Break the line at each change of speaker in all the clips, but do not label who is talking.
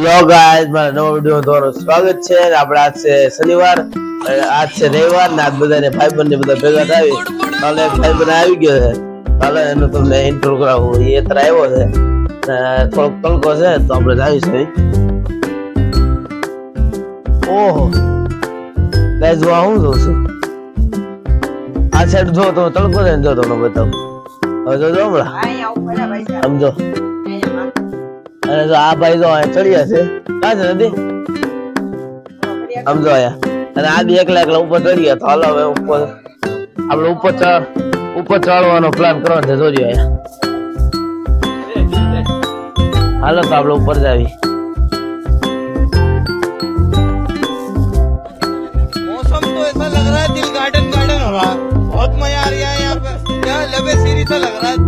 Hello guys, મારા નવા video તમારું સ્વાગત છે. આપણે આજ છે શનિવાર, આજ છે રવિવાર ને આજ બધાને ભાઈબંધ ને બધા ભેગા થાવી. કાલે એક ભાઈબંધ આવી ગયો છે, કાલે એનો તમને ઇન્ટ્રો કરાવું. એ અત્યારે આવ્યો છે, થોડોક તડકો છે તો આપણે જાવી છે. ઓહો ગાઈસ, હું જોઉં છું આ સાઈડ. જો તો તડકો છે ને, જો તમને બતાવું. હવે જો હમણાં સમજો. અને જો આ ભાઈ જો ચડ્યા છે, ક્યાં છે નથી સમજો આયા. અને આ બી એકલા ઉપર ચડ્યા. તો હાલો હવે ઉપર આપણે ઉપર ચડવાનો પ્લાન કરવાનો છે. જોજો આયા હાલો તો આપણે ઉપર જાવી.
मौसम तो ऐसा लग रहा है दिल गार्डन गार्डन हो रहा है. बहुत मजा आ रहा है यहाँ पे. यहाँ लबे सीरी सा लग रहा है.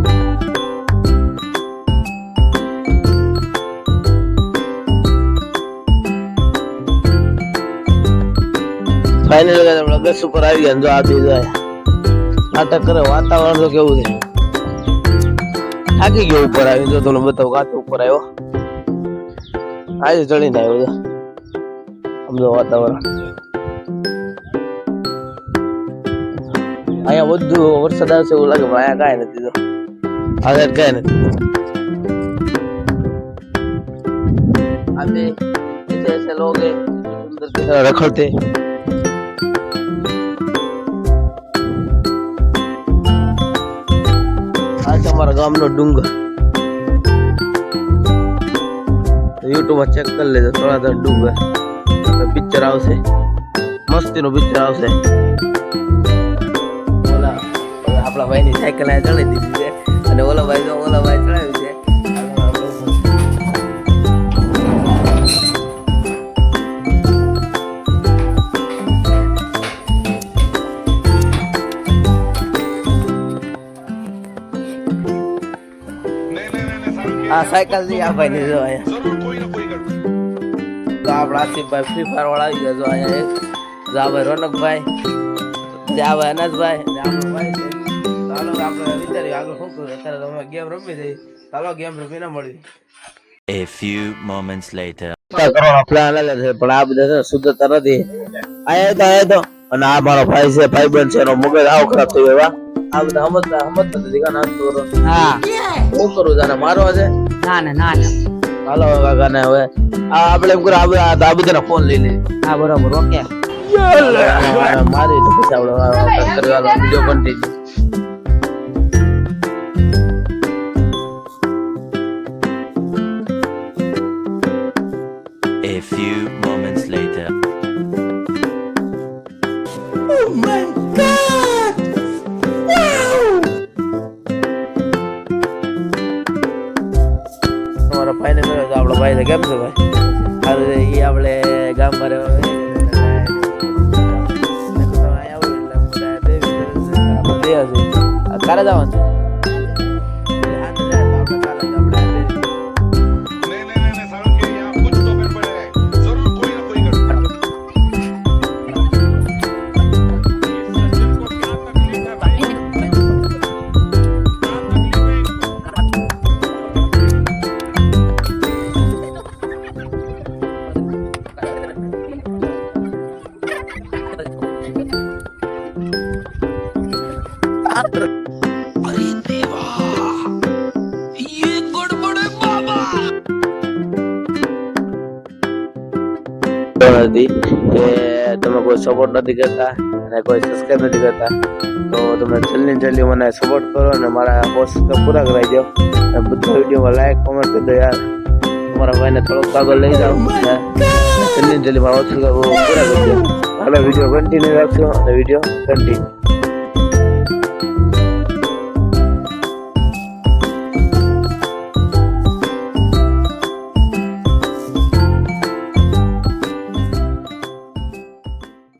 ફાઇનલ આપણે બસ ઉપર આવી ગયા. જો આ બી જાય નાટક કરે. વાતાવરણ તો કેવું છે, થાકી ગયો ઉપર આવી. જો તમને બતાવું કાચો ઉપર આવ્યો, આજે ચડીને આવ્યો. સમજો વાતાવરણ અહીંયા બધું વરસાદ આવશે એવું લાગે, પણ અહીંયા કાંઈ નથી. તો આ સાઈડ કાંઈ નથી. आते जैसे ऐसे लोग हैं सुंदर की तरह रखड़ते. आज हमारा गांव नो डूंगर यूट्यूब में चेक कर लेते. थोड़ा सा डूंगर पिक्चर आवશે, મસ્તી નો પિક્ચર આવશે. ઓલા આપણા ભાઈ ની સાયકલ આ ચડી દીધી છે, અને ઓલા ભાઈ ચડાવી છે. આ સાયકલ થી આ ભાઈ ને જો આયા. તો આપણા આસિફભાઈ ફ્રી ફાયર વાળા આવી ગયા. જો અહીંયા એક જા ભાઈ રોનકભાઈ, જા ભાઈ અનાજભાઈ, ને આપણો ભાઈ છે. ચાલો આપણે વિચારીએ આગળ શું કરું. અત્યારે તો અમે ગેમ રમી જઈએ. ચાલો ગેમ રમીને મળીએ.
A few moments later.
કરવાનો પ્લાન અલગ છે, પણ આ બધા શુદ્ધતા નથી. આયા તો અને આ મારો ભાઈ છે, ભાઈબંધ છે, એનો મગજ આવો ખરાબ થઈ ગયો. આ બધા સમજતા નથી. હા શું કરું તને મારવા છે?
ના
હાલો કાકા ને હવે આપણે એમ કરો આ બધાના ફોન લઈ લે.
હા બરોબર, ઓકે.
મારી તો પછી આપણે video continue.
A few moments later.
Oh my God!
તમારા ભાઈ ને મળ્યો તો આપણા ભાઈ કેમ છે ભાઈ? સારું છે. એ આપણે ગામમાં કાલે જવાનું છે. તમે કોઈ સપોર્ટ નથી કરતા અને કોઈ સબસ્ક્રાઇબ નથી કરતા, તો તમે જલ્દી મને સપોર્ટ કરો અને મારા પોસ્ટ પૂરા કરાવી દો. બધા વિડીયોમાં લાઈક કોમેન્ટ કરી દો યાર. તમારા ભાઈને થોડોક આગળ લઈ જાઓ. જલ્દી મારા પૂરા કરી દો. હાલો વિડીયો કન્ટિન્યુ રાખજો અને વિડીયો કન્ટિન્યુ.